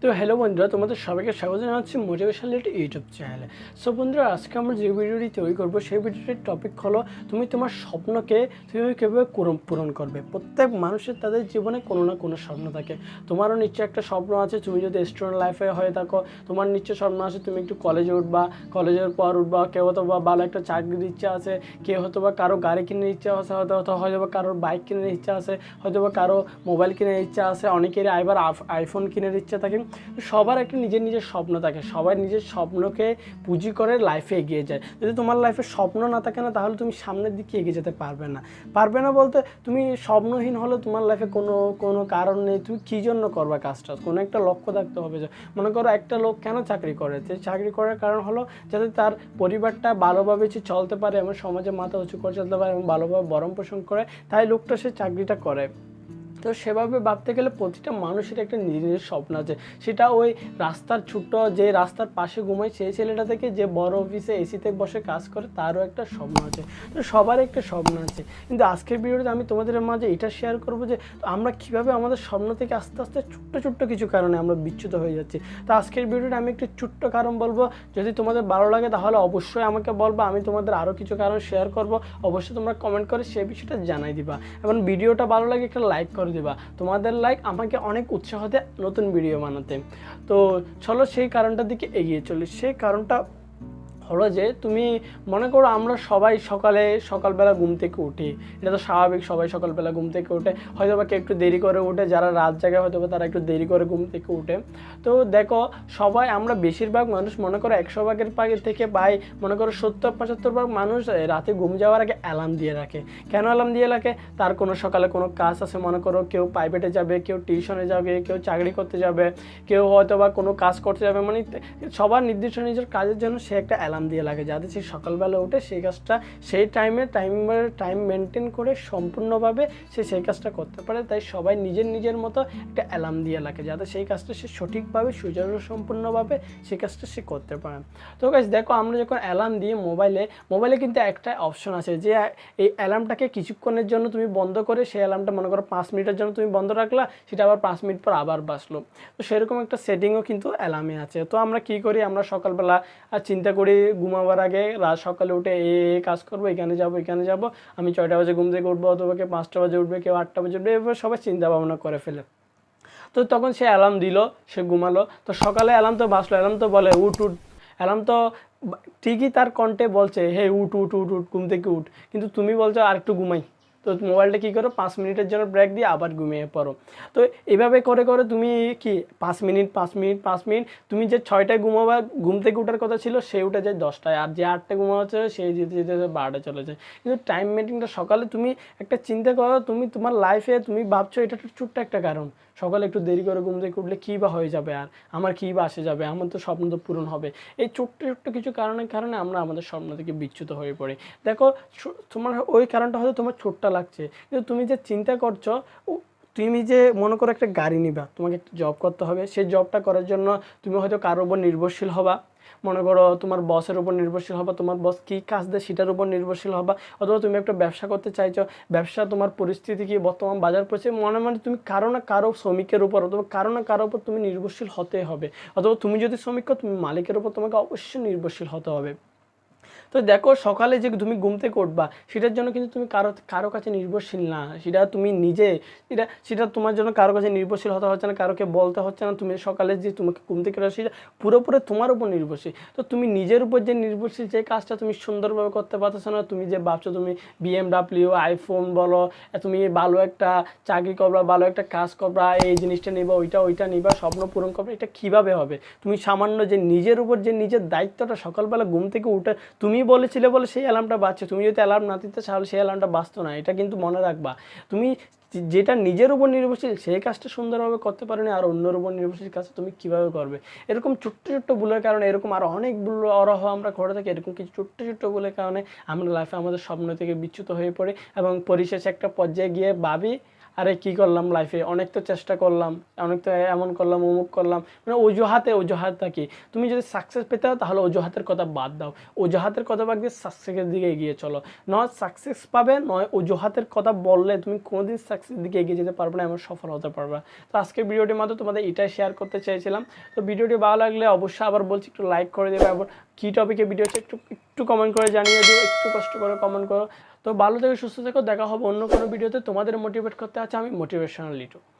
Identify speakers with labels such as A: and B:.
A: তো হ্যালো বন্ধুরা, তোমাদের সবাইকে স্বাগত জানাচ্ছি মোটিভেশনাল ইউটিউব চ্যানেলে। সো বন্ধুরা, আজকে আমরা যে ভিডিওটি তৈরি করবো সেই ভিডিওটির টপিক হলো তুমি তোমার স্বপ্নকে তুমি কীভাবে পূরণ করবে। প্রত্যেক মানুষের তাদের জীবনে কোনো না কোনো স্বপ্ন থাকে। তোমারও নিশ্চয়ই একটা স্বপ্ন আছে। তুমি যদি স্টুডেন্ট লাইফে হয়ে থাকো, তোমার নিশ্চয় স্বপ্ন আছে তুমি একটু কলেজে উঠবা, কলেজের পর উঠবা, কেউ হয়তো বা ভালো একটা চাকরির ইচ্ছা আছে, কেউ হয়তো বা কারো গাড়ি কেনার ইচ্ছা আছে, হয়তো বা কারোর বাইক কেনার ইচ্ছা আছে, হয়তো বা কারো মোবাইল কেনার ইচ্ছা আছে, অনেকেরই আইবার আইফোন কেনার ইচ্ছা থাকে। সবার একটা নিজের নিজের স্বপ্ন থাকে, সবাই নিজের স্বপ্নকে পুঁজি করে লাইফে এগিয়ে যায়। যদি তোমার লাইফে স্বপ্ন না থাকে না, তাহলে তুমি সামনের দিকে এগিয়ে যেতে পারবে না বলতে তুমি স্বপ্নহীন হলে তোমার লাইফে কোনো কোনো কারণ নেই। তুমি কী জন্য করবা কাজটা, কোনো একটা লক্ষ্য থাকতে হবে। যে মনে করো একটা লোক কেন চাকরি করে, যে চাকরি করার কারণ হলো যাতে তার পরিবারটা ভালোভাবে চলতে পারে এবং সমাজে মাথা উঁচু করে চলতে পারে এবং ভালোভাবে ভরণ পোষণ করে, তাই লোকটা সে চাকরিটা করে। তো সেভাবে ভাবতে গেলে প্রতিটা মানুষের একটা নিজের স্বপ্ন আছে। সেটা ওই রাস্তার ছোট্ট যে রাস্তার পাশে ঘুমায় সেই ছেলেটা থেকে যে বড় অফিসে এসিতে বসে কাজ করে, তারও একটা স্বপ্ন আছে। তো সবার একটা স্বপ্ন আছে। কিন্তু আজকের ভিডিওতে আমি তোমাদের মাঝে এটা শেয়ার করবো যে আমরা কীভাবে আমাদের স্বপ্ন থেকে আস্তে আস্তে ছোট্ট ছোট্ট কিছু কারণে আমরা বিচ্যুত হয়ে যাচ্ছি। তো আজকের ভিডিওটা আমি একটু ছোট্ট কারণ বলবো। যদি তোমাদের ভালো লাগে তাহলে অবশ্যই আমাকে বলবো, আমি তোমাদের আরও কিছু কারণ শেয়ার করবো। অবশ্যই তোমরা কমেন্ট করে সেই বিষয়টা জানাই দিবা এবং ভিডিওটা ভালো লাগে একটা লাইক করে দিবা। তোমাদের লাইক আমাকে অনেক উৎসাহ দেয় নতুন ভিডিও বানাতে। তো চলো সেই কারণটার দিকে এগিয়ে চলি। সেই কারণটা হলো যে তুমি মনে করো আমরা সবাই সকালবেলা ঘুম থেকে উঠি। এটা তো স্বাভাবিক, সবাই সকালবেলা ঘুম থেকে উঠে। হয়তো বা কেউ একটু দেরি করে উঠে, যারা রাত জায়গায় হয়তো বা তারা একটু দেরি করে ঘুম থেকে উঠে। তো দেখো সবাই আমরা বেশিরভাগ মানুষ মনে করো 100 ভাগের থেকে মনে করো 70-75 ভাগ মানুষ রাতে ঘুম যাওয়ার আগে অ্যালার্ম দিয়ে রাখে। কেন অ্যালার্ম দিয়ে রাখে? তার কোনো সকালে কোনো কাজ আছে, মনে করো কেউ প্রাইভেটে যাবে, কেউ টিউশনে যাবে, কেউ চাকরি করতে যাবে, কেউ হয়তো বা কোনো কাজ করতে যাবে। মানে সবার নির্দিষ্ট নিজের কাজের জন্য সে একটা অ্যালার্ম দিয়ে লাগে, যাতে সে সকালবেলা উঠে সেই কাজটা সেই টাইম মেনটেন করে সম্পূর্ণভাবে সে সেই কাজটা করতে পারে। তাই সবাই নিজের মতো একটা অ্যালার্ম দিয়ে লাগে, যাতে সেই কাজটা সে সঠিকভাবে সুচারুসম্পূর্ণভাবে সেই কাজটা সে করতে পারে। তো গাইস দেখো, আমরা যখন অ্যালার্ম দিয়ে মোবাইলে কিন্তু একটা অপশন আছে যে এই অ্যালার্মটাকে কিছুক্ষণের জন্য তুমি বন্ধ করে সেই অ্যালার্মটা মনে করো 5 মিনিটের জন্য তুমি বন্ধ রাখলা, সেটা আবার 5 মিনিট পর আবার বাজলো। তো সেরকম একটা সেটিংও কিন্তু অ্যালার্মে আছে। তো আমরা কী করি, আমরা সকালবেলা চিন্তা করি ঘুমাবার আগে, রাত সকালে উঠে কাজ করবো, এখানে যাব, আমি 6টা বাজে ঘুম থেকে উঠবো, অথবা কেউ 5টা বাজে উঠবে, কেউ 8টা বাজে উঠবে, এভাবে সবাই চিন্তা ভাবনা করে ফেলে। তো তখন সে অ্যালার্ম দিল, সে ঘুমালো। তো সকালে অ্যালার্ম তো বাজলো, অ্যালার্ম তো বলে উঠ উঠ। অ্যালার্ম তো ঠিকই তার কণ্ঠে বলছে, হে উঠ উঠ উঠ উঠ, ঘুম থেকে উঠ। কিন্তু তুমি বলছো আর একটু ঘুমাই। তো মোবাইলটা কী করো, 5 মিনিটের জন্য ব্রেক দিয়ে আবার ঘুমিয়ে পড়ো। তো এইভাবে করে করে তুমি কি 5 মিনিট তুমি যে 6টায় ঘুম থেকে উঠার কথা ছিল সে উঠে যায় 10টায়, আর যে 8টায় ঘুমাচ্ছে সে যেতে যেতে 12টায় চলে যায়। কিন্তু টাইম মেনটেনটা সকালে তুমি একটা চিন্তা করো, তুমি তোমার লাইফে তুমি ভাবছো এটা একটা ছোট্ট একটা কারণ, সকালে একটু দেরি করে ঘুম থেকে উঠলে কী বা হয়ে যাবে, আর আমার কী বা আসে যাবে, আমার তো স্বপ্ন তো পূরণ হবে। এই ছোট্ট ছোট্ট কিছু কারণে আমরা আমাদের স্বপ্ন থেকে বিচ্যুত হয়ে পড়ি। দেখো তোমার ওই কারণটা হয়তো তোমার ছোট্ট লাগছে, কিন্তু তুমি যে চিন্তা করছো, তুমি যে মনে করো একটা গাড়ি নিবা, তোমাকে একটা জব করতে হবে, সেই জবটা করার জন্য তুমি হয়তো কারোর উপর নির্ভরশীল হবা। মনে করো তোমার বসের উপর নির্ভরশীল হবা, তোমার বস কী কাজ দেয় সেটার উপর নির্ভরশীল হবা। অথবা তুমি একটা ব্যবসা করতে চাইছো, ব্যবসা তোমার পরিস্থিতি কি, বর্তমান বাজার পরিস্থিতি মানে তুমি কারো না কারো শ্রমিকের উপর অথবা কারো না কারো উপর তুমি নির্ভরশীল হতে হবে। অথবা তুমি যদি শ্রমিক হও, তুমি মালিকের উপর তোমাকে অবশ্যই নির্ভরশীল হতে হবে। তো দেখো সকালে যে তুমি ঘুম থেকে উঠবা, সেটার জন্য কিন্তু তুমি কারো কাছে নির্ভরশীল না। সেটা তুমি নিজে, সেটা তোমার জন্য কারো কাছে নির্ভরশীল হতে হচ্ছে না, কারোকে বলতে হচ্ছে না। তুমি সকালে যে তোমাকে ঘুম থেকে উঠা, সেটা পুরোপুরি তোমার উপর নির্ভরশীল। তো তুমি নিজের উপর যে নির্ভরশীল, যে কাজটা তুমি সুন্দরভাবে করতে পারছো না, তুমি যে ভাবছো তুমি BMW আইফোন বলো, তুমি ভালো একটা চাকরি করবা, ভালো একটা কাজ করবা, এই জিনিসটা নিবা, ওইটা নিবা, স্বপ্ন পূরণ করবা, এটা কীভাবে হবে? তুমি সামান্য যে নিজের উপর যে নিজের দায়িত্বটা, সকালবেলা ঘুম থেকে উঠে তুমি বলেছিলে বলে সেই অ্যালার্মটা বাজছে, তুমি যদি অ্যালার্ম না দিতে তাহলে সেই অ্যালার্মটা বাজতো না। এটা কিন্তু মনে রাখবা। তুমি যেটা নিজের উপর নির্ভরশীল সেই কাজটা সুন্দরভাবে করতে পারোনি, আর অন্যের উপর নির্ভরশীল কাজটা তুমি কীভাবে করবে? এরকম ছোট্ট ছোট্ট ভুলের কারণে, এরকম আরও অনেক ভুল অরহ আমরা করে থাকি। এরকম কিছু ছোট্ট ছোট্ট ভুলের কারণে আমরা লাইফে আমাদের স্বপ্ন থেকে বিচ্যুত হয়ে পড়ি এবং পরিশেষে একটা পর্যায়ে গিয়ে ভাবি আরে কী করলাম লাইফে, অনেক তো চেষ্টা করলাম, অনেক তো এমন করলাম অমুক করলাম, মানে অজুহাতটা কি? তুমি যদি সাকসেস পেতে হও তাহলে অজুহাতের কথা বাদ দাও, অজুহাতের কথা বাদ দিয়ে সাকসেসের দিকে এগিয়ে চলো। নয় সাকসেস পাবে, নয় অজুহাতের কথা বললে তুমি কোনোদিন সাকসেসের দিকে এগিয়ে যেতে পারবে না, এমন সফল হতে পারবে না। তো আজকের ভিডিওটির মাধ্যমে তোমাদের এটাই শেয়ার করতে চেয়েছিলাম। তো ভিডিওটি ভালো লাগলে অবশ্যই আবার বলছি একটু লাইক করে দেবে, আবার কী টপিকে ভিডিও হচ্ছে একটু কমেন্ট করে জানিয়ে দিও, একটু কষ্ট করে কমেন্ট করো। তো ভালো থেকে সুস্থ থেকো, দেখা হবে অন্য কোনো ভিডিওতে। তোমাদের মোটিভেট করতে আছে আমি মোটিভেশনাল লিটু।